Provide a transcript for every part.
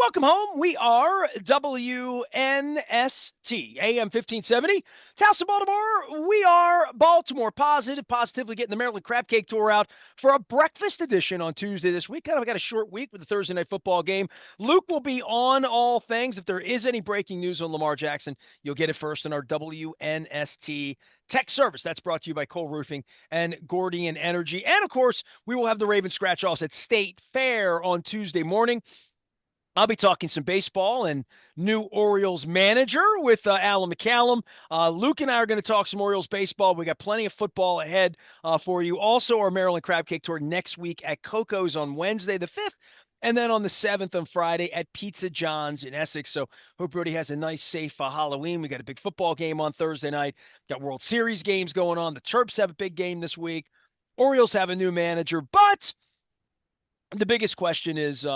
Welcome home. We are WNST, AM 1570. Taos of Baltimore. We are Baltimore positively getting the Maryland Crab Cake Tour out for a breakfast edition on Tuesday this week. Kind of got a short week with the Thursday night football game. Luke will be on all things. If there is any breaking news on Lamar Jackson, you'll get it first in our WNST tech service. That's brought to you by Cole Roofing and Gordian Energy. And, of course, we will have the Ravens scratch-offs at State Fair on Tuesday morning. I'll be talking some baseball and new Orioles manager with Alan McCallum. Luke and I are going to talk some Orioles baseball. We got plenty of football ahead for you. Also, our Maryland Crab Cake Tour next week at Coco's on Wednesday the 5th, and then on the 7th on Friday at Pizza John's in Essex. So hope everybody has a nice, safe Halloween. We got a big football game on Thursday night. Got World Series games going on. The Terps have a big game this week. Orioles have a new manager. But the biggest question is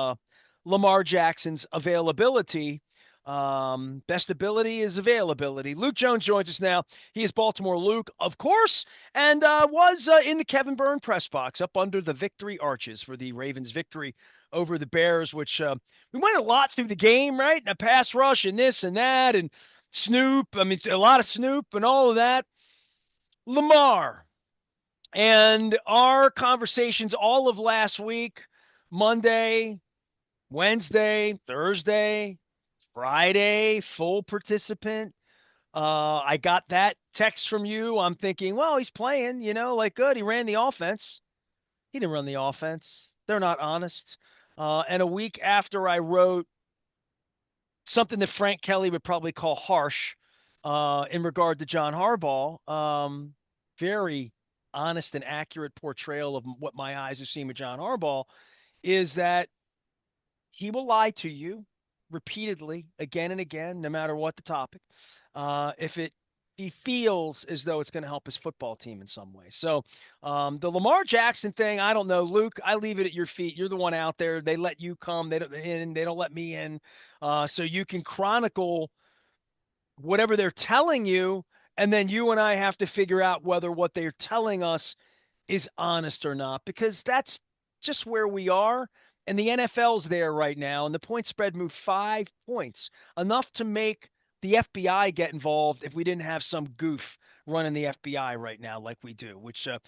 Lamar Jackson's availability. Best ability is availability. Luke Jones joins us now. He is Baltimore Luke, of course, and was in the Kevin Byrne press box up under the victory arches for the Ravens' victory over the Bears, which we went a lot through the game, right? And a pass rush and this and that and Snoop. I mean, a lot of Snoop and all of that. Lamar and our conversations all of last week, Monday, Wednesday, Thursday, Friday, full participant. I got that text from you. I'm thinking, well, he's playing, good. He ran the offense. He didn't run the offense. They're not honest. And a week after I wrote something that Frank Kelly would probably call harsh in regard to John Harbaugh, very honest and accurate portrayal of what my eyes have seen with John Harbaugh, is that he will lie to you repeatedly, again and again, no matter what the topic, if he feels as though it's going to help his football team in some way. So the Lamar Jackson thing, I don't know, Luke. I leave it at your feet. You're the one out there. They let you come. They don't let me in. So you can chronicle whatever they're telling you, and then you and I have to figure out whether what they're telling us is honest or not, because that's just where we are. And the NFL's there right now, and the point spread moved 5 points, enough to make the FBI get involved if we didn't have some goof running the FBI right now like we do, which a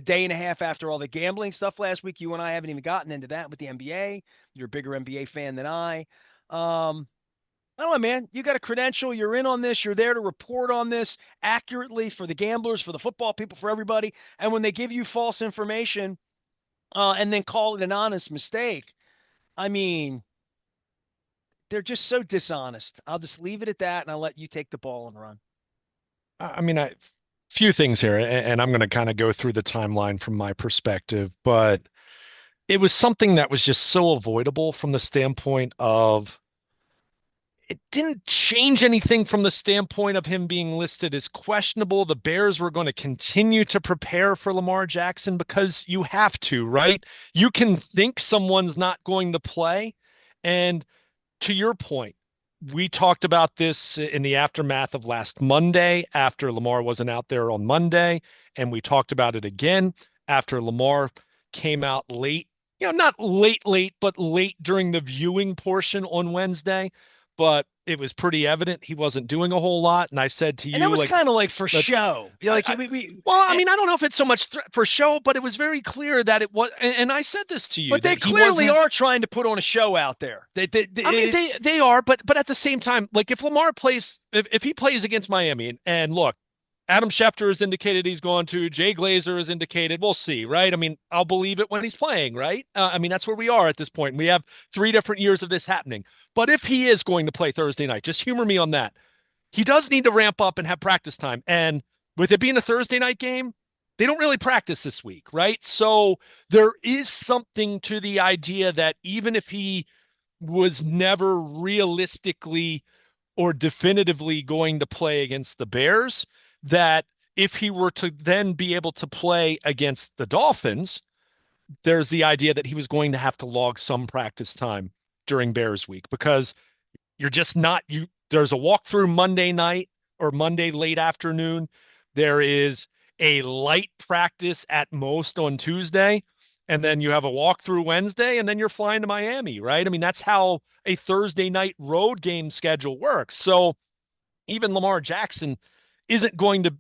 day and a half after all the gambling stuff last week, you and I haven't even gotten into that with the NBA. You're a bigger NBA fan than I. I don't know, man. You got a credential. You're in on this. You're there to report on this accurately for the gamblers, for the football people, for everybody. And when they give you false information, and then call it an honest mistake, I mean, they're just so dishonest. I'll just leave it at that, and I'll let you take the ball and run. I mean, few things here, and I'm going to kind of go through the timeline from my perspective, but it was something that was just so avoidable from the standpoint of it didn't change anything from the standpoint of him being listed as questionable. The Bears were going to continue to prepare for Lamar Jackson because you have to, right? You can think someone's not going to play. And to your point, we talked about this in the aftermath of last Monday after Lamar wasn't out there on Monday. And we talked about it again after Lamar came out late, not late, but late during the viewing portion on Wednesday. But it was pretty evident he wasn't doing a whole lot. And I said to And that you, was like, kind of like for show. well, I mean, I don't know if it's so much for show, but it was very clear that it was. And I said this to you, but they that he clearly wasn't. are trying to put on a show out there. I mean, they are, but at the same time, like if Lamar plays, if he plays against Miami, and look, Adam Schefter has indicated he's going to. Jay Glazer has indicated. We'll see, right? I mean, I'll believe it when he's playing, right? I mean, that's where we are at this point. We have 3 different years of this happening. But if he is going to play Thursday night, just humor me on that. He does need to ramp up and have practice time. And with it being a Thursday night game, they don't really practice this week, right? So there is something to the idea that even if he was never realistically or definitively going to play against the Bears, that if he were to then be able to play against the Dolphins, there's the idea that he was going to have to log some practice time during Bears week, because you're just not there's a walkthrough Monday night or Monday late afternoon. There is a light practice at most on Tuesday. and then you have a walkthrough Wednesday, and then you're flying to Miami, right? I mean, that's how a Thursday night road game schedule works. So even Lamar Jackson isn't going to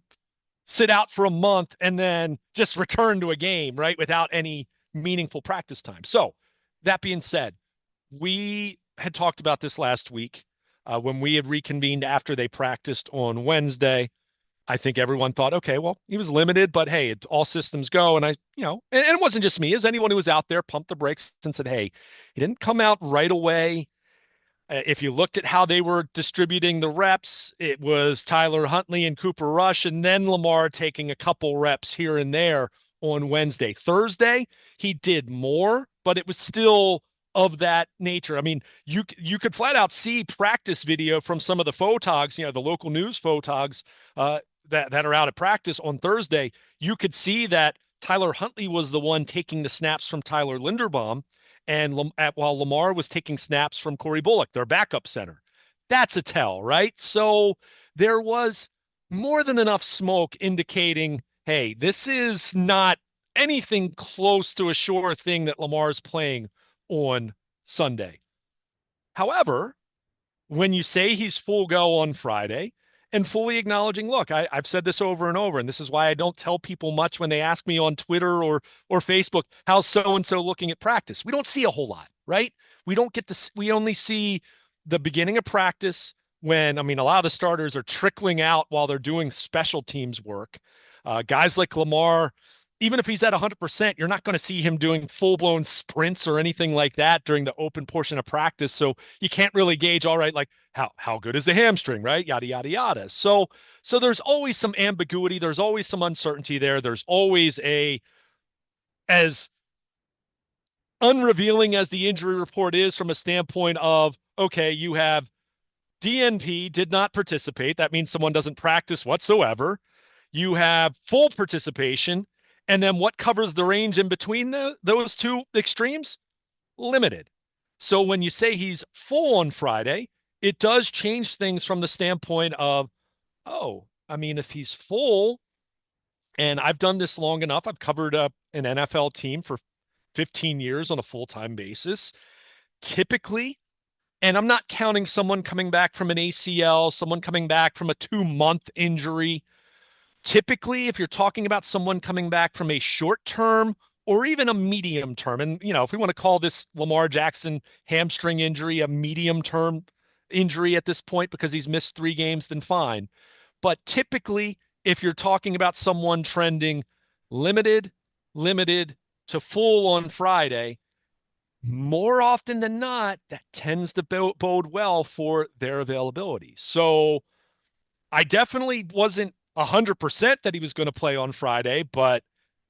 sit out for a month and then just return to a game, right, without any meaningful practice time. So that being said, we had talked about this last week when we had reconvened after they practiced on Wednesday. I think everyone thought, okay, well, he was limited, but hey, all systems go. And and it wasn't just me, as anyone who was out there pumped the brakes and said, hey, he didn't come out right away. If you looked at how they were distributing the reps, it was Tyler Huntley and Cooper Rush, and then Lamar taking a couple reps here and there on Wednesday. Thursday, he did more, but it was still of that nature. I mean, you could flat out see practice video from some of the photogs, the local news photogs that are out at practice on Thursday. You could see that Tyler Huntley was the one taking the snaps from Tyler Linderbaum, and while Lamar was taking snaps from Corey Bullock, their backup center. That's a tell, right? So there was more than enough smoke indicating, hey, this is not anything close to a sure thing that Lamar's playing on Sunday. However, when you say he's full go on Friday and fully acknowledging, look, I've said this over and over, and this is why I don't tell people much when they ask me on Twitter or Facebook, how's so-and-so looking at practice? We don't see a whole lot, right? We don't get this. We only see the beginning of practice when, I mean, a lot of the starters are trickling out while they're doing special teams work. Guys like Lamar, even if he's at 100%, you're not going to see him doing full-blown sprints or anything like that during the open portion of practice. So you can't really gauge, all right, like how good is the hamstring, right? Yada, yada, yada. So there's always some ambiguity. There's always some uncertainty there. There's always as unrevealing as the injury report is from a standpoint of, okay, you have DNP did not participate. That means someone doesn't practice whatsoever. You have full participation. And then what covers the range in between those two extremes? Limited. So when you say he's full on Friday, it does change things from the standpoint of, oh, I mean, if he's full, and I've done this long enough, I've covered an NFL team for 15 years on a full-time basis. Typically, and I'm not counting someone coming back from an ACL, someone coming back from a 2-month injury. Typically, if you're talking about someone coming back from a short term or even a medium term, and if we want to call this Lamar Jackson hamstring injury a medium term injury at this point because he's missed 3 games, then fine. But typically, if you're talking about someone trending limited to full on Friday, more often than not, that tends to bode well for their availability. So I definitely wasn't 100% that he was going to play on Friday, but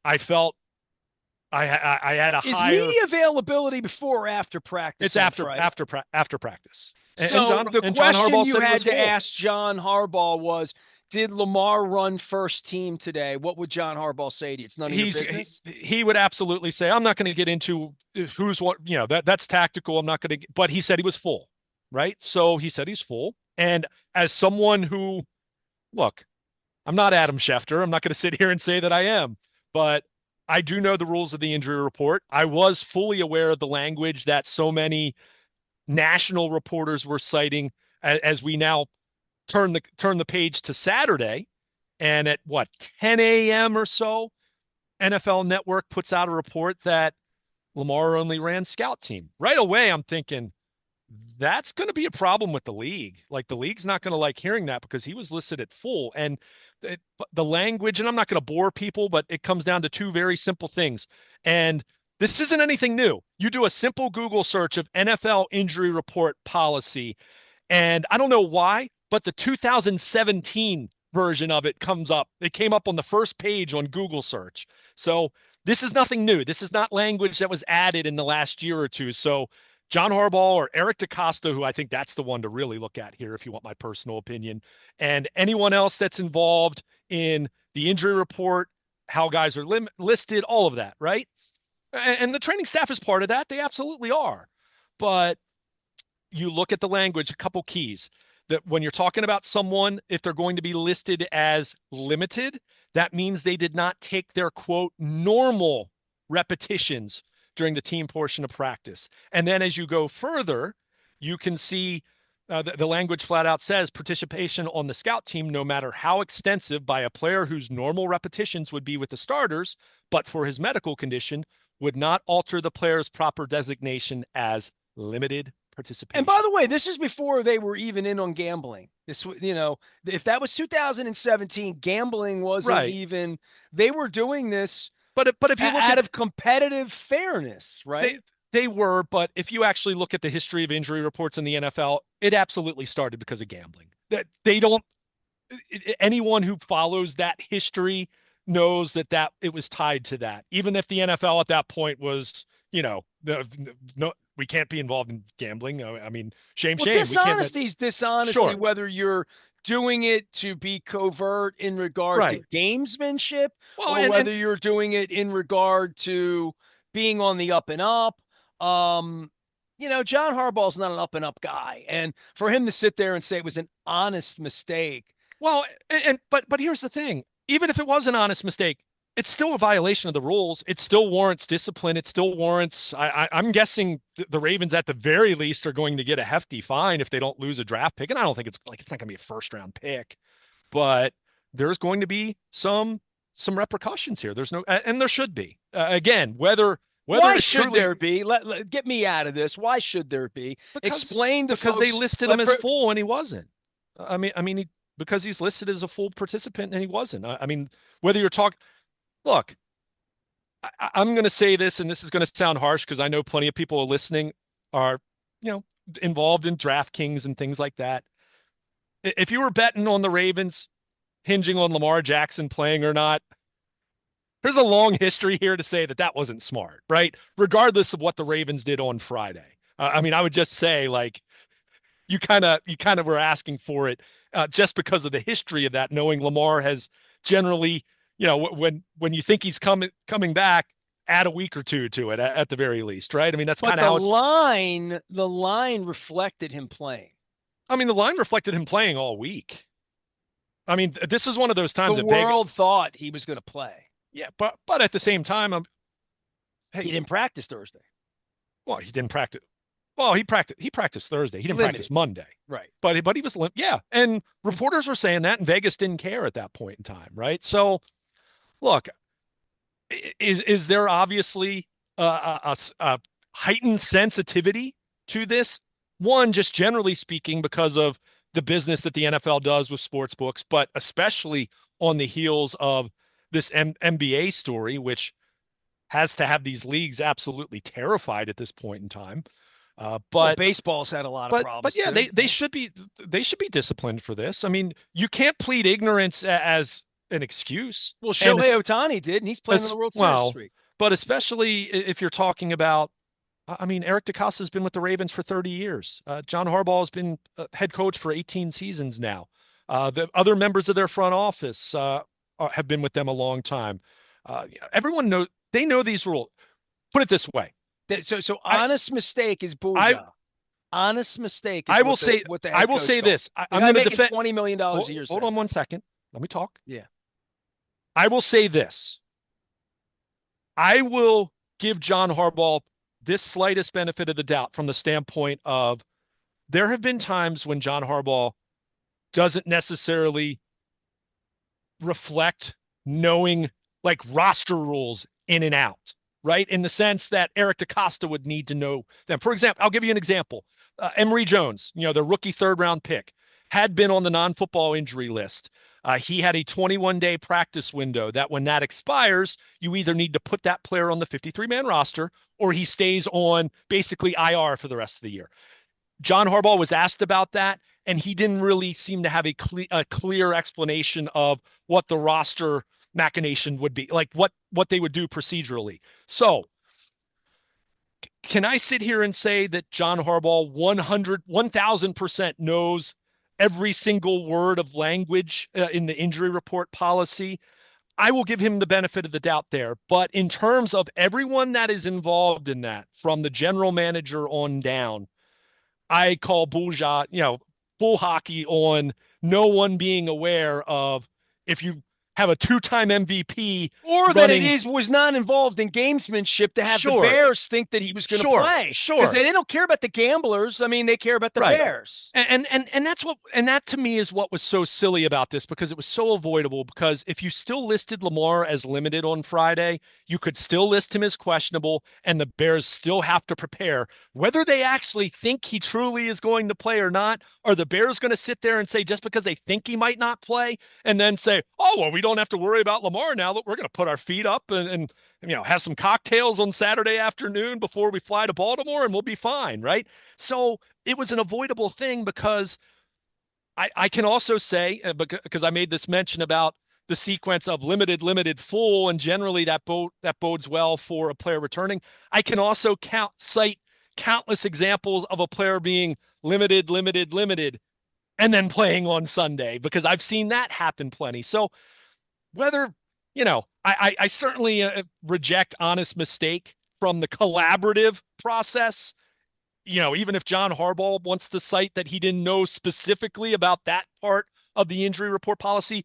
I felt I had a higher. Is media availability before or after practice? It's after practice. So the question you had to ask John Harbaugh was, did Lamar run first team today? What would John Harbaugh say to you? It's none of your business. He would absolutely say, I'm not going to get into who's what, that's tactical. I'm not going to, but he said he was full, right? So he said he's full. And as someone who, look, I'm not Adam Schefter. I'm not going to sit here and say that I am, but I do know the rules of the injury report. I was fully aware of the language that so many national reporters were citing as we now turn the page to Saturday. And at 10 a.m. or so, NFL Network puts out a report that Lamar only ran scout team. Right away, I'm thinking, that's going to be a problem with the league. Like, the league's not going to like hearing that because he was listed at full. And the language, and I'm not going to bore people, but it comes down to 2 very simple things. And this isn't anything new. You do a simple Google search of NFL injury report policy, and I don't know why, but the 2017 version of it comes up. It came up on the first page on Google search. So this is nothing new. This is not language that was added in the last year or two. So John Harbaugh or Eric DeCosta, who I think that's the one to really look at here if you want my personal opinion, and anyone else that's involved in the injury report, how guys are listed, all of that, right? And the training staff is part of that. They absolutely are. But you look at the language, a couple keys. That when you're talking about someone, if they're going to be listed as limited, that means they did not take their, quote, normal repetitions during the team portion of practice. And then as you go further, you can see the language flat out says participation on the scout team, no matter how extensive, by a player whose normal repetitions would be with the starters, but for his medical condition, would not alter the player's proper designation as limited participation. And by the way, this is before they were even in on gambling. This, if that was 2017, gambling wasn't right. even. They were doing this, but if you look out of competitive fairness, right? They were, but if you actually look at the history of injury reports in the NFL, it absolutely started because of gambling. That they don't. Anyone who follows that history knows that it was tied to that. Even if the NFL at that point was, no, we can't be involved in gambling. I mean, shame. Dishonesty is dishonesty, sure. Whether you're doing it to be covert in regard to gamesmanship, or whether you're doing it in regard to being on the up and up. John Harbaugh's not an up and up guy, and for him to sit there and say it was an honest mistake. Well, but here's the thing: even if it was an honest mistake, it's still a violation of the rules. It still warrants discipline. It still warrants. I'm guessing the Ravens at the very least are going to get a hefty fine if they don't lose a draft pick, and I don't think it's not going to be a first round pick, but there's going to be some repercussions here. There's no, and there should be. Again, whether why should there be? Get me out of this. Why should there be? Explain because they listed him as full and he wasn't. I mean, because he's listed as a full participant and he wasn't. I mean, whether you're talking, look, I'm going to say this, and this is going to sound harsh because I know plenty of people listening are, involved in DraftKings and things like that. If you were betting on the Ravens, hinging on Lamar Jackson playing or not, there's a long history here to say that wasn't smart, right? Regardless of what the Ravens did on Friday. I would just say, like, you kind of were asking for it just because of the history of that, knowing Lamar has generally, when you think he's coming back, add a week or two to it at the very least, right? I mean, that's kind of how the line reflected him playing. I mean, the line reflected him playing all week. I mean, this is one of those times the world thought he was going to play. Yeah, but at the same time, he didn't practice Thursday. Well, he didn't practice. Well, he practiced Thursday. He didn't practice Monday. Right. But he was yeah, and reporters were saying that, and Vegas didn't care at that point in time, right? So, look, is there obviously a heightened sensitivity to this? One, just generally speaking, because of the business that the NFL does with sports books, but especially on the heels of this NBA story, which has to have these leagues absolutely terrified at this point in time. But baseball's had a lot of problems. But yeah, they should be disciplined for this. I mean, you can't plead ignorance as an excuse. Well, Shohei Ohtani did, and he's playing in the World Series this week. But especially if you're talking about, I mean, Eric DeCosta has been with the Ravens for 30 years. John Harbaugh has been head coach for 18 seasons now. The other members of their front office have been with them a long time. Everyone knows, they know these rules. Put it this way. So honest mistake is booyah. Honest mistake. Is I will say this. I'm going to defend $20 million a year. Hold on one second. Let me talk. Yeah. I will say this. I will give John Harbaugh this slightest benefit of the doubt from the standpoint of there have been times when John Harbaugh doesn't necessarily reflect knowing like roster rules in and out, right? In the sense that Eric DeCosta would need to know them. For example, I'll give you an example. Emory Jones, the rookie third-round pick, had been on the non-football injury list. He had a 21-day practice window that when that expires, you either need to put that player on the 53-man roster or he stays on basically IR for the rest of the year. John Harbaugh was asked about that, and he didn't really seem to have a clear explanation of what the roster machination would be, like what they would do procedurally. So can I sit here and say that John Harbaugh 1,000% knows every single word of language in the injury report policy? I will give him the benefit of the doubt there. But in terms of everyone that is involved in that, from the general manager on down, I call bull hockey on no one being aware of if you have a two-time MVP Or that running. was not involved in gamesmanship to have the Sure, Bears think that he was going to play. Because sure. they don't care about the gamblers. I mean, they care about the Right. Bears. And that to me is what was so silly about this, because it was so avoidable. Because if you still listed Lamar as limited on Friday, you could still list him as questionable, and the Bears still have to prepare. Whether they actually think he truly is going to play or not, are the Bears going to sit there and say, just because they think he might not play, and then say, oh, well, we don't have to worry about Lamar now, that we're going to put our feet up and have some cocktails on Saturday afternoon before we fly to Baltimore, and we'll be fine, right? So it was an avoidable thing, because I can also say, because I made this mention about the sequence of limited, limited, full, and generally that bodes well for a player returning. I can also cite countless examples of a player being limited, limited, limited, and then playing on Sunday, because I've seen that happen plenty. So whether, I certainly reject honest mistake from the collaborative process. Even if John Harbaugh wants to cite that he didn't know specifically about that part of the injury report policy,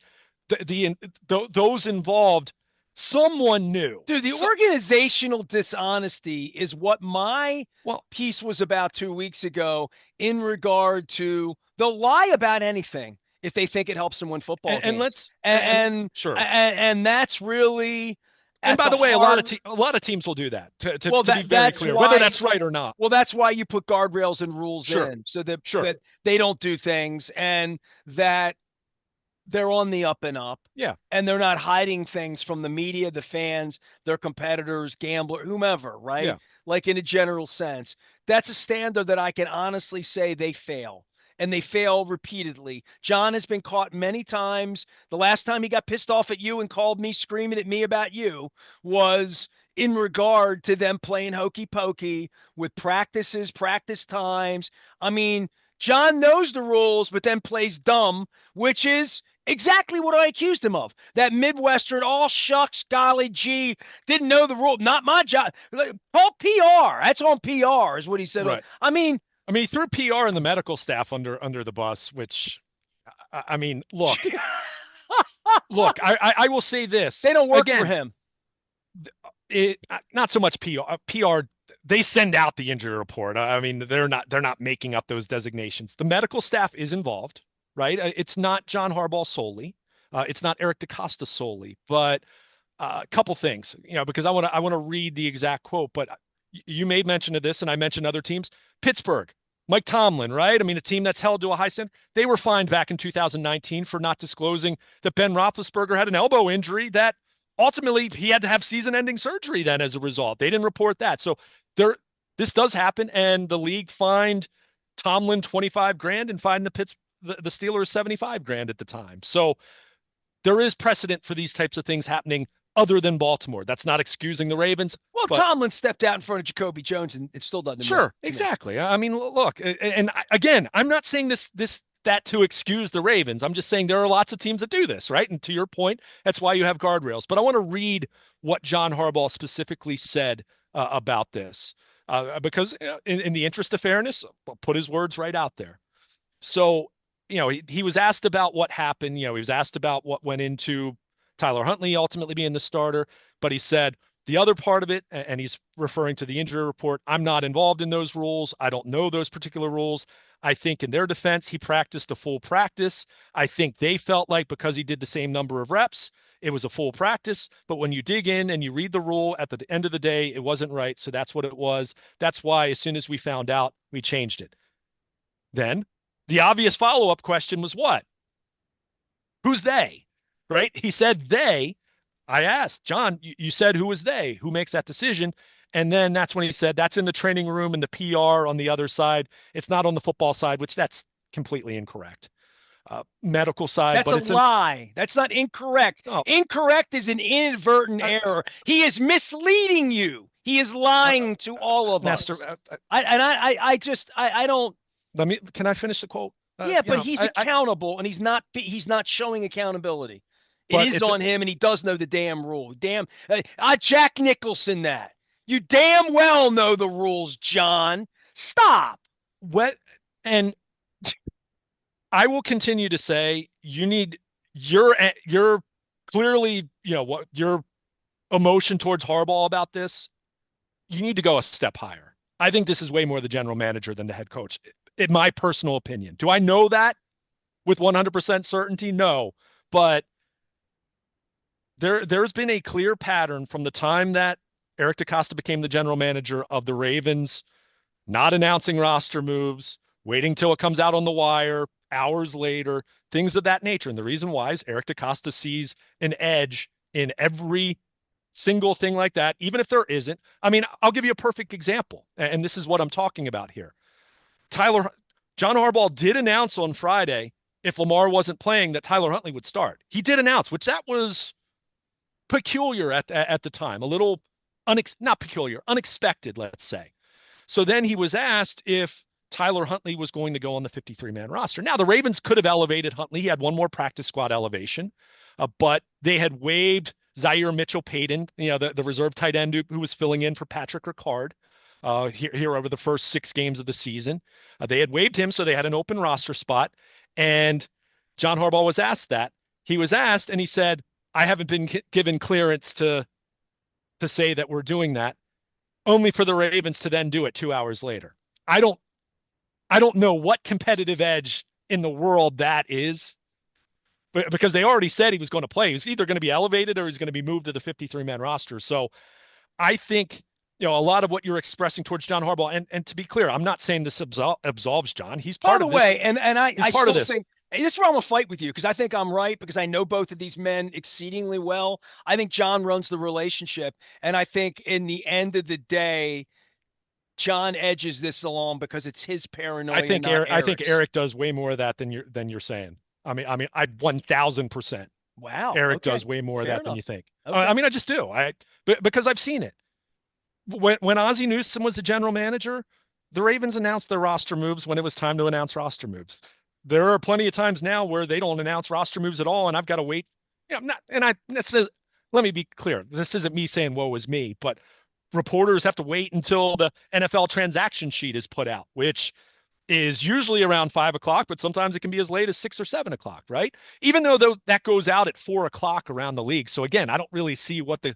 those involved, someone knew. Dude, the organizational dishonesty is what my piece was about 2 weeks ago, in regard to they'll lie about anything if they think it helps them win football games. And that's really. And by the way, a lot of teams will do that. To be very clear, whether that's right or not. Well, that's why you put guardrails and rules in, so that they don't do things, and that they're on the up and up. Yeah. And they're not hiding things from the media, the fans, their competitors, gambler, whomever, right? Yeah. Like, in a general sense. That's a standard that I can honestly say they fail. And they fail repeatedly. John has been caught many times. The last time he got pissed off at you and called me screaming at me about you was in regard to them playing hokey pokey with practice times. I mean, John knows the rules, but then plays dumb, which is exactly what I accused him of. That Midwestern, all shucks, golly gee, didn't know the rule. Not my job. Call PR. That's on PR, is what he said. Right. I mean, he threw PR and the medical staff under the bus, which, I mean, look, I will say this. They don't work for him. Not so much PR. PR, they send out the injury report. I mean, they're not making up those designations. The medical staff is involved, right? It's not John Harbaugh solely. It's not Eric DeCosta solely, but a couple things, because I want to read the exact quote, but you made mention of this, and I mentioned other teams. Pittsburgh, Mike Tomlin, right? I mean, a team that's held to a high standard. They were fined back in 2019 for not disclosing that Ben Roethlisberger had an elbow injury that ultimately he had to have season-ending surgery then as a result. They didn't report that. So this does happen, and the league fined Tomlin $25,000 and fined the Steelers $75,000 at the time. So there is precedent for these types of things happening other than Baltimore. That's not excusing the Ravens. Well, Tomlin stepped out in front of Jacoby Jones, and it still doesn't. Sure, exactly. I mean, look, and again, I'm not saying that to excuse the Ravens. I'm just saying there are lots of teams that do this, right? And to your point, that's why you have guardrails. But I want to read what John Harbaugh specifically said about this, because in the interest of fairness, I'll put his words right out there. So, he was asked about what happened. He was asked about what went into Tyler Huntley ultimately being the starter, but he said the other part of it, and he's referring to the injury report, I'm not involved in those rules. I don't know those particular rules. I think in their defense, he practiced a full practice. I think they felt like because he did the same number of reps, it was a full practice. But when you dig in and you read the rule, at the end of the day, it wasn't right. So that's what it was. That's why as soon as we found out, we changed it. Then the obvious follow-up question was what? Who's they? Right? He said they. I asked, John, you said who was they? Who makes that decision? And then that's when he said that's in the training room and the PR on the other side. It's not on the football side, which that's completely incorrect. Medical side. That's a lie. That's not incorrect. Oh. Incorrect is an inadvertent error. He is misleading you. He is lying to all of Nestor, us. I don't. Can I finish the quote? But he's accountable, and he's not showing accountability. It is on him, and he does know the damn rule. Damn, Jack Nicholson that. You damn well know the rules, John. Stop. And I will continue to say you need your clearly, what your emotion towards Harbaugh about this, you need to go a step higher. I think this is way more the general manager than the head coach, in my personal opinion. Do I know that with 100% certainty? No, but there's been a clear pattern from the time that Eric DeCosta became the general manager of the Ravens, not announcing roster moves, waiting till it comes out on the wire hours later, things of that nature. And the reason why is Eric DeCosta sees an edge in every single thing like that, even if there isn't. I mean, I'll give you a perfect example, and this is what I'm talking about here. Tyler, John Harbaugh did announce on Friday, if Lamar wasn't playing, that Tyler Huntley would start. He did announce, which that was peculiar at the time, a little not peculiar, unexpected, let's say. So then he was asked if Tyler Huntley was going to go on the 53-man roster. Now, the Ravens could have elevated Huntley. He had one more practice squad elevation, but they had waived Zaire Mitchell-Payton, the reserve tight end who was filling in for Patrick Ricard here over the first 6 games of the season. They had waived him, so they had an open roster spot. And John Harbaugh was asked that. He was asked, and he said, I haven't been given clearance to say that we're doing that, only for the Ravens to then do it 2 hours later. I don't know what competitive edge in the world that is, but because they already said he was going to play. He was either going to be elevated or he's going to be moved to the 53-man roster. So I think, a lot of what you're expressing towards John Harbaugh, and to be clear, I'm not saying this absolves John. He's part of this. By the way, and I still think this is where I'm going to fight with you, because I think I'm right, because I know both of these men exceedingly well. I think John runs the relationship, and I think in the end of the day, John edges this along because it's his paranoia. I think Eric does way more of that than you're saying. I mean, I 1,000%. Wow. Eric does way more of that than you think. Okay. I mean, I just do. Because I've seen it. When Ozzie Newsome was the general manager, the Ravens announced their roster moves when it was time to announce roster moves. There are plenty of times now where they don't announce roster moves at all, and I've got to wait. Let me be clear. This isn't me saying woe is me, but reporters have to wait until the NFL transaction sheet is put out, which is usually around 5 o'clock, but sometimes it can be as late as 6 or 7 o'clock, right? Even though that goes out at 4 o'clock around the league. So again, I don't really see what the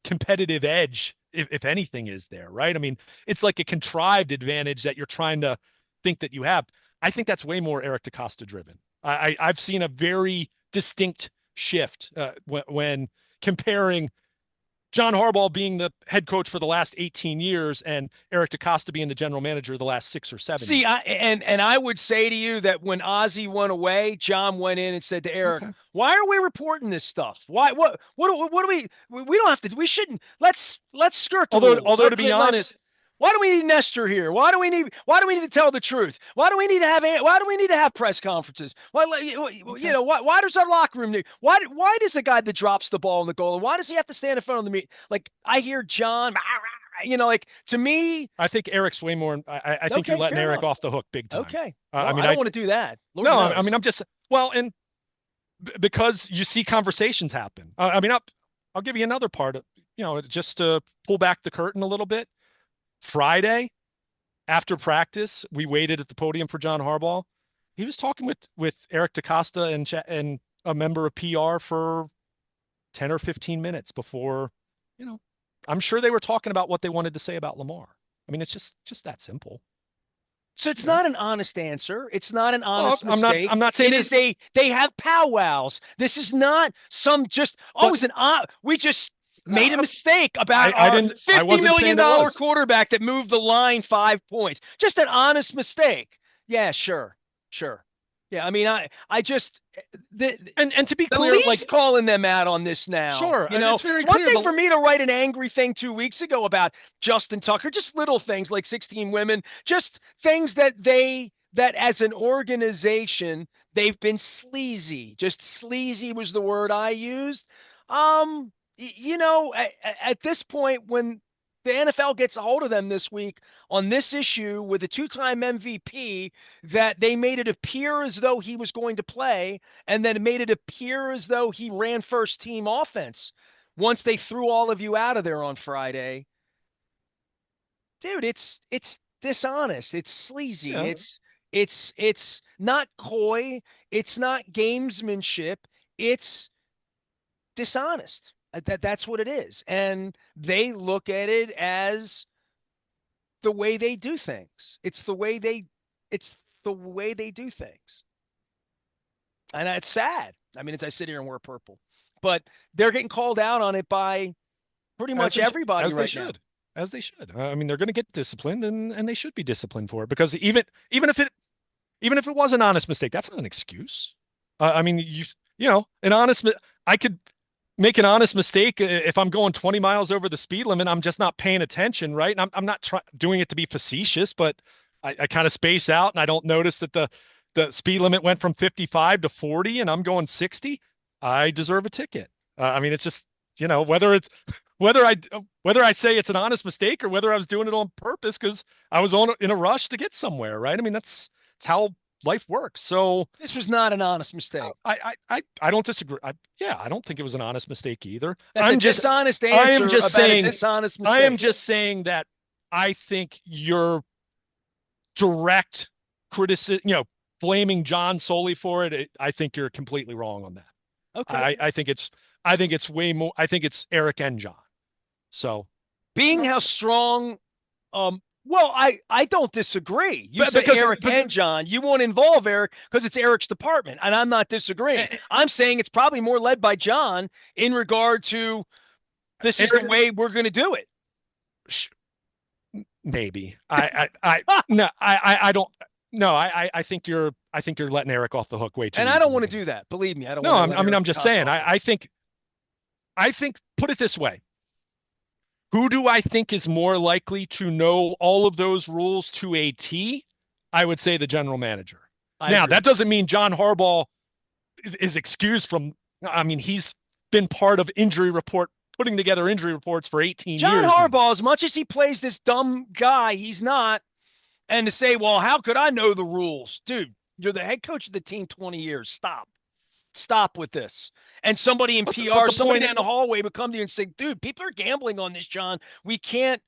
competitive edge, if anything, is there, right? I mean, it's like a contrived advantage that you're trying to think that you have. I think that's way more Eric DeCosta driven. I've seen a very distinct shift when comparing John Harbaugh being the head coach for the last 18 years and Eric DeCosta being the general manager the last 6 or 7 years. And I would say to you that when Ozzie went away, John went in and said to Eric, okay, why are we reporting this stuff? Why what do we don't have to, we shouldn't, let's skirt the rules. Although to be honest, why do we need Nestor here? Why do we need to tell the truth? Why do we need to have press conferences? Why does our locker room need? Why does the guy that drops the ball in the goal, and why does he have to stand in front of the meet? Like, I hear John, to me, I think Eric's way more. I think you're letting Eric off the hook big time. Okay. Well, I don't want to do that. Lord knows. I mean, I'm just, and because you see conversations happen. I'll give you another part of, just to pull back the curtain a little bit. Friday, after practice, we waited at the podium for John Harbaugh. He was talking with Eric DeCosta and a member of PR for 10 or 15 minutes before, I'm sure they were talking about what they wanted to say about Lamar. I mean, it's just that simple. So it's not an honest answer. It's not an honest mistake. I'm not saying it is they have powwows. This is not we just made a mistake about our $50 million quarterback that moved the line 5 points. Just an honest mistake. Yeah, sure. Yeah, I mean, I just and to be the clear, league's calling them out on this now. Sure, it's very clear. One thing for me to write an angry thing 2 weeks ago about Justin Tucker, just little things like 16 women, just things that as an organization they've been sleazy. Just sleazy was the word I used. At this point, when the NFL gets a hold of them this week on this issue with a 2-time MVP, that they made it appear as though he was going to play, and then made it appear as though he ran first team offense once they threw all of you out of there on Friday. Dude, it's dishonest. It's sleazy. Yeah. It's not coy. It's not gamesmanship. It's dishonest. That's what it is. And they look at it as the way they do things. It's the way they do things. And it's sad. I mean, as I sit here and wear purple. But they're getting called out on it by pretty much everybody as they right now. should, as they should. I mean, they're going to get disciplined, and they should be disciplined for it, because even if it was an honest mistake, that's not an excuse. I mean, an I could make an honest mistake if I'm going 20 miles over the speed limit. I'm just not paying attention, right? And I'm not doing it to be facetious, but I kind of space out and I don't notice that the speed limit went from 55 to 40 and I'm going 60. I deserve a ticket. I mean, it's just, whether I say it's an honest mistake or whether I was doing it on purpose because I was in a rush to get somewhere, right? I mean, that's how life works. So this was not an honest mistake. I don't disagree. I don't think it was an honest mistake either. That's a dishonest answer. I am just saying, a dishonest mistake. I am just saying that I think your direct criticism, blaming John solely for it, I think you're completely wrong on that. Okay. I think it's way more. I think it's Eric and John. So being how strong, well, I don't disagree. You say Eric and John. You won't involve Eric because it's Eric's department, and I'm not disagreeing. I'm saying it's probably more led by John in regard to this is the way we're going to do it. Maybe. No, I don't. No, I think you're letting Eric off the hook way too. And I don't want to do that. Believe me, I don't. No, I'm just saying. I think. Put it this way. Who do I think is more likely to know all of those rules to a T? I would say the general manager. Now, that doesn't mean John Harbaugh is excused from. I mean, he's been part of putting together injury reports for 18 years. John Harbaugh, as much as he plays this dumb guy, he's not. And to say, well, how could I know the rules? Dude, you're the head coach of the team 20 years. Stop with this. And somebody in PR, somebody down the hallway would come to you and say, dude, people are gambling on this, John. We can't,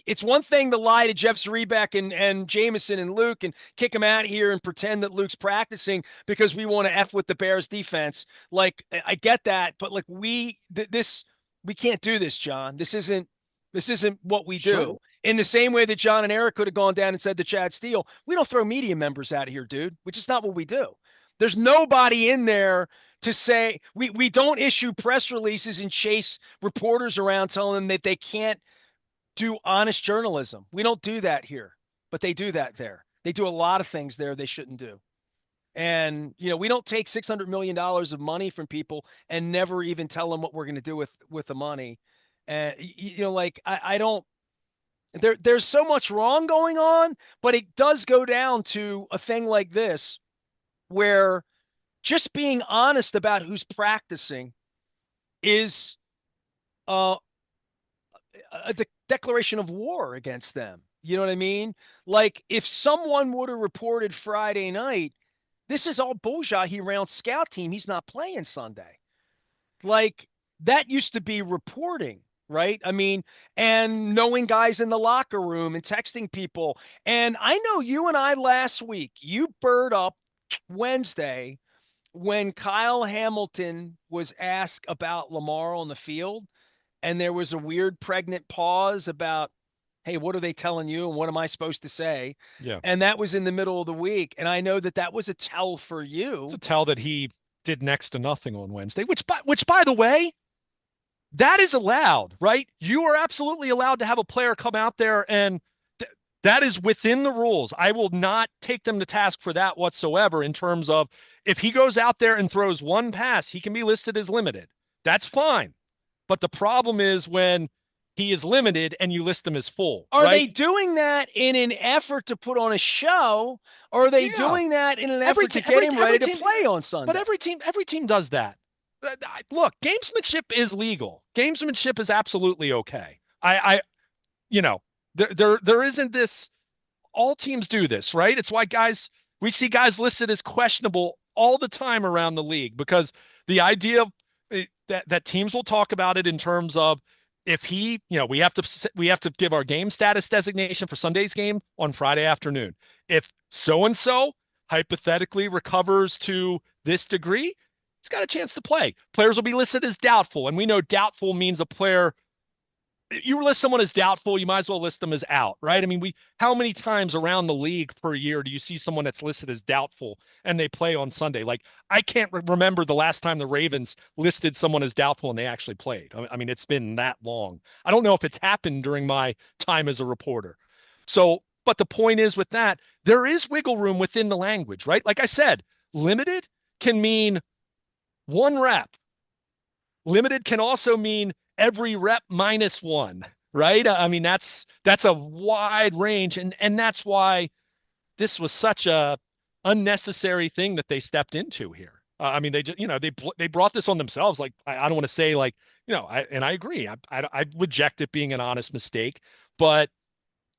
it's one thing to lie to Jeff Zrebiec and Jameson and Luke and kick them out here and pretend that Luke's practicing because we want to F with the Bears defense. I get that, but we can't do this, John. This isn't what we do. Sure. In the same way that John and Eric could have gone down and said to Chad Steele, we don't throw media members out of here, dude, which is not what we do. There's nobody in there to say we don't issue press releases and chase reporters around telling them that they can't do honest journalism. We don't do that here, but they do that there. They do a lot of things there they shouldn't do. And, we don't take $600 million of money from people and never even tell them what we're going to do with the money. And, I don't, there's so much wrong going on, but it does go down to a thing like this where just being honest about who's practicing is a declaration of war against them. You know what I mean? If someone would have reported Friday night, this is all bullshit. He round scout team. He's not playing Sunday. That used to be reporting, right? I mean, and knowing guys in the locker room and texting people. And I know you and I last week, you bird up Wednesday when Kyle Hamilton was asked about Lamar on the field, and there was a weird pregnant pause about, hey, what are they telling you and what am I supposed to say? Yeah. And that was in the middle of the week, and I know that was a tell for you. It's a tell that he did next to nothing on Wednesday, which by the way, that is allowed, right? You are absolutely allowed to have a player come out there and that is within the rules. I will not take them to task for that whatsoever in terms of if he goes out there and throws one pass, he can be listed as limited. That's fine. But the problem is when he is limited and you list him as full. Are they doing that in an effort to put on a show? Or are they doing that in an effort to get him ready to play on Sunday? But every team does that. Look, gamesmanship is legal. Gamesmanship is absolutely okay. There isn't this, all teams do this, right? It's why we see guys listed as questionable all the time around the league because the idea that teams will talk about it in terms of if we have to give our game status designation for Sunday's game on Friday afternoon. If so-and-so hypothetically recovers to this degree, he's got a chance to play. Players will be listed as doubtful, and we know doubtful means a player. You list someone as doubtful, you might as well list them as out, right? I mean, how many times around the league per year do you see someone that's listed as doubtful and they play on Sunday? Like, I can't remember the last time the Ravens listed someone as doubtful and they actually played. I mean, it's been that long. I don't know if it's happened during my time as a reporter. So, but the point is with that, there is wiggle room within the language, right? Like I said, limited can mean one rep. Limited can also mean every rep minus one, right? I mean, that's a wide range, and that's why this was such a unnecessary thing that they stepped into here. I mean, they just, they brought this on themselves. Like, I don't want to say like, I agree. I reject it being an honest mistake, but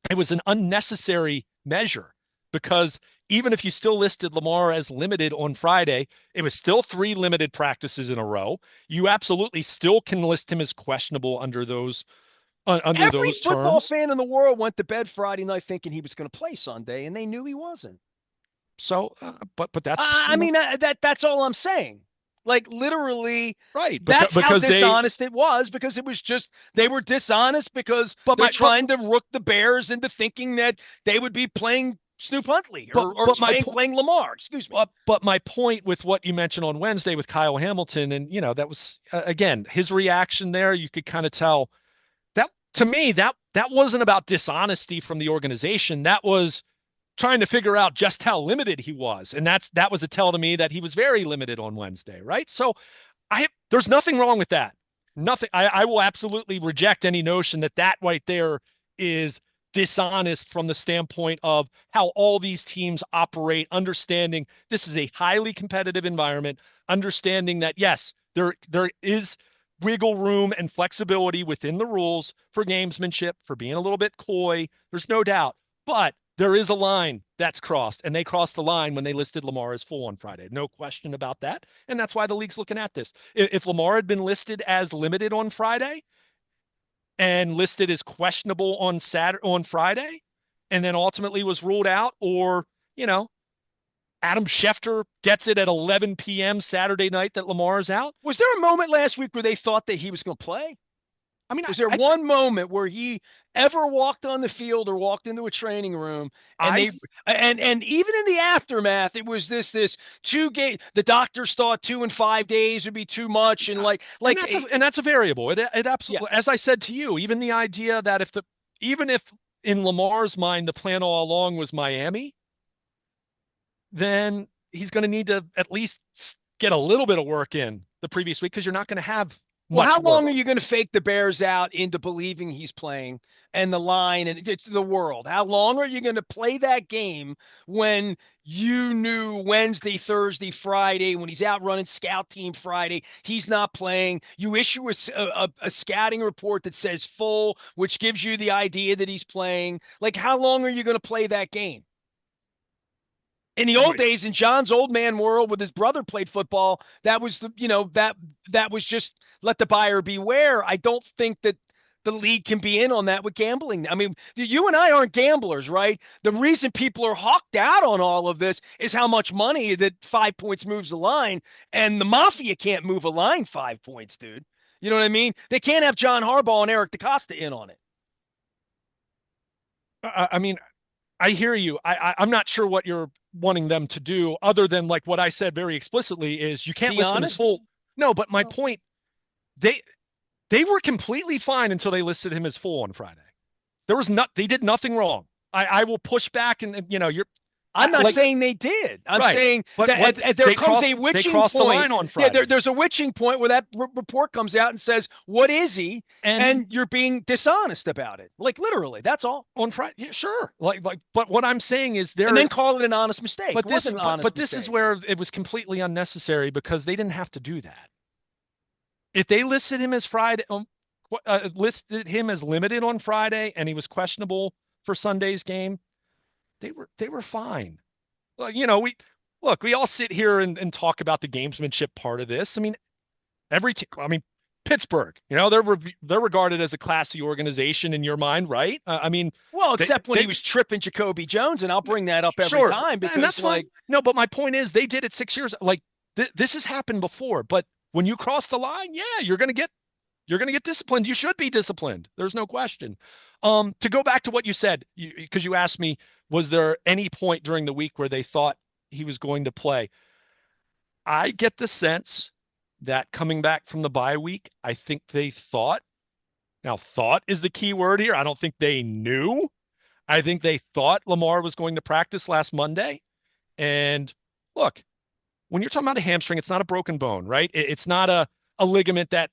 it was an unnecessary measure because even if you still listed Lamar as limited on Friday, it was still 3 limited practices in a row. You absolutely still can list him as questionable under those Every football terms. fan in the world went to bed Friday night thinking he was going to play Sunday, and they knew he wasn't. So, but that's I mean, that's all I'm saying. Like literally, right. That's how because dishonest it was, because it was just they were dishonest because they're trying to rook the Bears into thinking that they would be playing Snoop Huntley or playing Lamar. Excuse me. But my point with what you mentioned on Wednesday with Kyle Hamilton, and that was again his reaction there. You could kind of tell that to me that wasn't about dishonesty from the organization. That was trying to figure out just how limited he was, and that was a tell to me that he was very limited on Wednesday, right? So there's nothing wrong with that. Nothing. I will absolutely reject any notion that right there is dishonest from the standpoint of how all these teams operate, understanding this is a highly competitive environment, understanding that yes, there is wiggle room and flexibility within the rules for gamesmanship, for being a little bit coy. There's no doubt, but there is a line that's crossed, and they crossed the line when they listed Lamar as full on Friday. No question about that, and that's why the league's looking at this. If Lamar had been listed as limited on Friday and listed as questionable on Friday, and then ultimately was ruled out, or Adam Schefter gets it at 11 p.m. Saturday night that Lamar is out. Was there a moment last week where they thought that he was going to play? I mean, was there one moment where he ever walked on the field or walked into a training room and and even in the aftermath, it was this 2 game. The doctors thought 2 and 5 days would be too much, and and that's a variable. It absolutely, as I said to you, even the idea that even if in Lamar's mind the plan all along was Miami, then he's going to need to at least get a little bit of work in the previous week because you're not going to have. Well, how long are you going to fake the Bears out into believing he's playing and the line and the world? How long are you going to play that game when you knew Wednesday, Thursday, Friday, when he's out running scout team Friday, he's not playing? You issue a scouting report that says full, which gives you the idea that he's playing. Like, how long are you going to play that game? In the old days, in John's old man world, when his brother played football, that was that was just let the buyer beware. I don't think that the league can be in on that with gambling. I mean, you and I aren't gamblers, right? The reason people are hawked out on all of this is how much money that 5 points moves the line, and the mafia can't move a line 5 points, dude. You know what I mean? They can't have John Harbaugh and Eric DeCosta in on it. I mean, I hear you. I'm not sure what you're wanting them to do other than like what I said very explicitly is you can't list them as full. No, but my point, they were completely fine until they listed him as full on Friday. They did nothing wrong. I will push back and I'm not saying they did. I'm saying that there comes a witching point. The line on Friday. Yeah, there's a witching point where that report comes out and says, "What is he?" And you're being dishonest about it. Like literally, that's all. On Friday, yeah, sure. But what I'm saying is and then call it an honest mistake. But this is where it was completely unnecessary because they didn't have to do that. If they listed him as listed him as limited on Friday and he was questionable for Sunday's game, they were fine. Well, we all sit here and talk about the gamesmanship part of this. I mean, Pittsburgh, they're regarded as a classy organization in your mind, right? Except when he was tripping Jacoby Jones, and I'll bring that up every time because and that's fine. No, but my point is they did it 6 years. Like This has happened before, but when you cross the line, yeah, you're going to get disciplined. You should be disciplined. There's no question. To go back to what you said, because you asked me, was there any point during the week where they thought he was going to play? I get the sense that coming back from the bye week, I think they thought. Now, thought is the key word here. I don't think they knew. I think they thought Lamar was going to practice last Monday. And look, when you're talking about a hamstring, it's not a broken bone, right? It's not a ligament that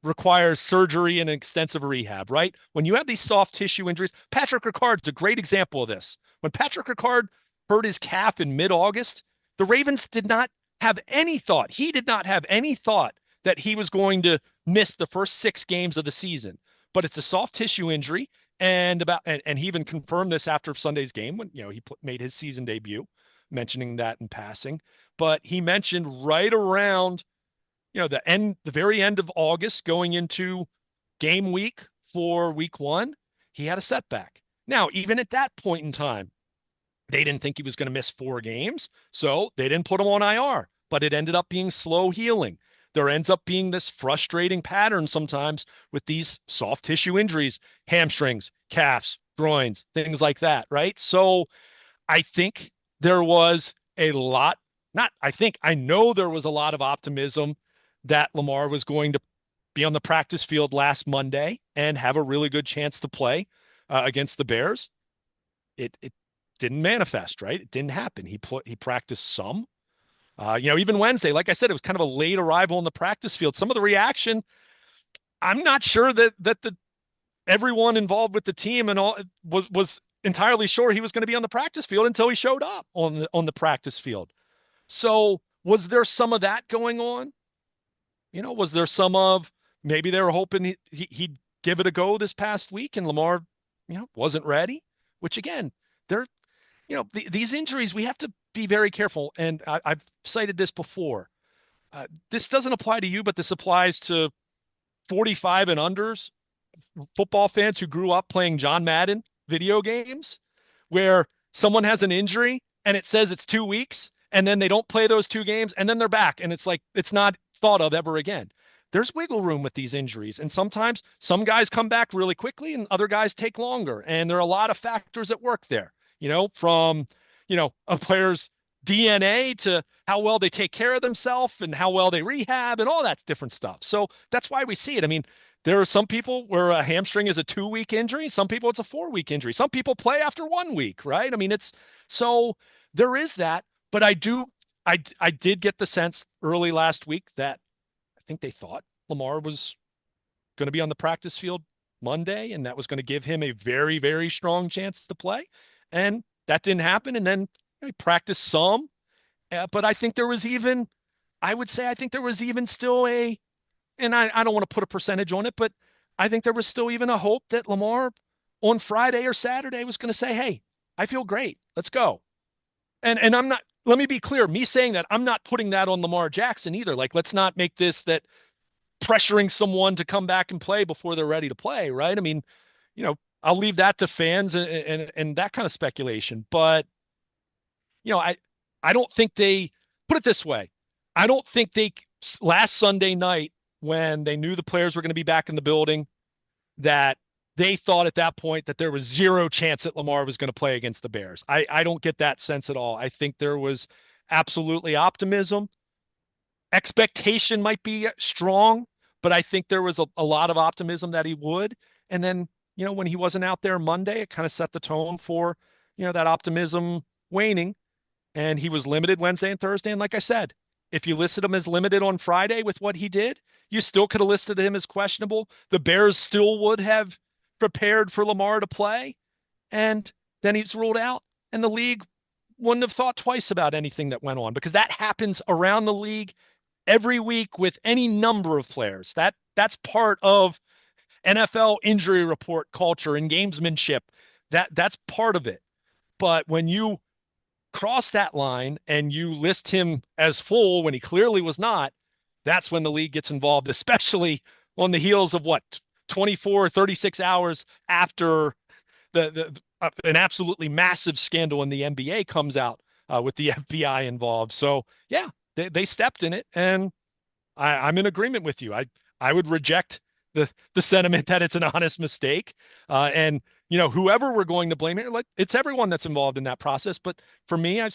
requires surgery and extensive rehab, right? When you have these soft tissue injuries, Patrick Ricard's a great example of this. When Patrick Ricard hurt his calf in mid-August, the Ravens did not have any thought. He did not have any thought that he was going to miss the first 6 games of the season. But it's a soft tissue injury, and he even confirmed this after Sunday's game when he made his season debut, mentioning that in passing. But he mentioned right around the very end of August, going into game week for week 1, he had a setback. Now, even at that point in time, they didn't think he was going to miss 4 games, so they didn't put him on IR, but it ended up being slow healing. There ends up being this frustrating pattern sometimes with these soft tissue injuries, hamstrings, calves, groins, things like that, right? So I think there was a lot, I know there was a lot of optimism that Lamar was going to be on the practice field last Monday and have a really good chance to play against the Bears. It didn't manifest, right? It didn't happen. He practiced some. Even Wednesday, like I said, it was kind of a late arrival in the practice field. Some of the reaction, I'm not sure that everyone involved with the team and all was entirely sure he was going to be on the practice field until he showed up on the practice field. So was there some of that going on? Was there some of maybe they were hoping he'd give it a go this past week and Lamar, wasn't ready? Which again, these injuries, we have to be very careful. And I've cited this before. This doesn't apply to you, but this applies to 45 and unders football fans who grew up playing John Madden video games, where someone has an injury and it says it's 2 weeks, and then they don't play those 2 games, and then they're back, and it's like it's not thought of ever again. There's wiggle room with these injuries, and sometimes some guys come back really quickly and other guys take longer, and there are a lot of factors at work there, from a player's DNA to how well they take care of themselves and how well they rehab and all that different stuff. So that's why we see it. I mean, there are some people where a hamstring is a 2-week injury. Some people it's a 4-week injury. Some people play after 1 week, right? I mean, so there is that, but I did get the sense early last week that I think they thought Lamar was going to be on the practice field Monday, and that was going to give him a very, very strong chance to play. And that didn't happen. And then he practiced some, but I think there was even still and I don't want to put a percentage on it, but I think there was still even a hope that Lamar on Friday or Saturday was going to say, hey, I feel great. Let's go. And I'm not, let me be clear, me saying that, I'm not putting that on Lamar Jackson either. Like, let's not make this that pressuring someone to come back and play before they're ready to play, right? I mean, I'll leave that to fans and that kind of speculation. But, I don't think they, put it this way, I don't think they, last Sunday night, when they knew the players were going to be back in the building, that they thought at that point that there was zero chance that Lamar was going to play against the Bears. I don't get that sense at all. I think there was absolutely optimism. Expectation might be strong, but I think there was a lot of optimism that he would. And then, when he wasn't out there Monday, it kind of set the tone for, that optimism waning. And he was limited Wednesday and Thursday. And like I said, if you listed him as limited on Friday with what he did, you still could have listed him as questionable. The Bears still would have prepared for Lamar to play. And then he's ruled out. And the league wouldn't have thought twice about anything that went on, because that happens around the league every week with any number of players. That's part of NFL injury report culture and gamesmanship. That's part of it. But when you cross that line and you list him as full when he clearly was not, that's when the league gets involved, especially on the heels of 24, 36 hours after an absolutely massive scandal in the NBA comes out with the FBI involved. So yeah, They stepped in it, and I'm in agreement with you. I would reject the sentiment that it's an honest mistake. And whoever we're going to blame here, like it's everyone that's involved in that process. But for me, I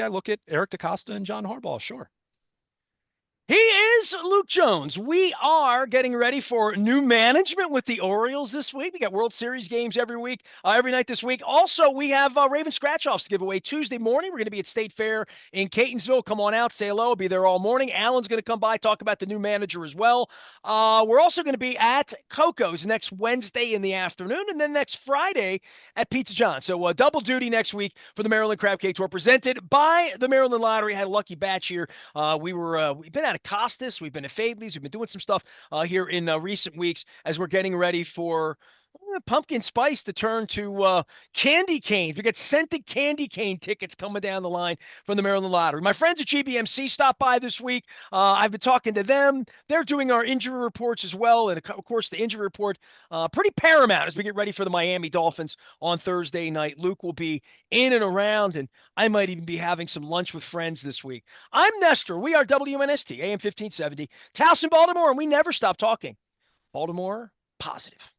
look at Eric DeCosta and John Harbaugh. Sure. He is Luke Jones. We are getting ready for new management with the Orioles this week. We got World Series games every week, every night this week. Also, we have Raven scratch-offs to give away Tuesday morning. We're going to be at State Fair in Catonsville. Come on out, say hello. I'll be there all morning. Alan's going to come by, talk about the new manager as well. We're also going to be at Coco's next Wednesday in the afternoon, and then next Friday at Pizza John. So double duty next week for the Maryland Crab Cake Tour, presented by the Maryland Lottery. Had a lucky batch here. We've been at Costas, we've been at Fadley's, we've been doing some stuff here in recent weeks as we're getting ready for pumpkin spice to turn to candy canes. We got scented candy cane tickets coming down the line from the Maryland Lottery. My friends at GBMC stopped by this week. I've been talking to them. They're doing our injury reports as well. And of course, the injury report pretty paramount as we get ready for the Miami Dolphins on Thursday night. Luke will be in and around, and I might even be having some lunch with friends this week. I'm Nestor. We are WNST, AM 1570, Towson, Baltimore, and we never stop talking. Baltimore positive.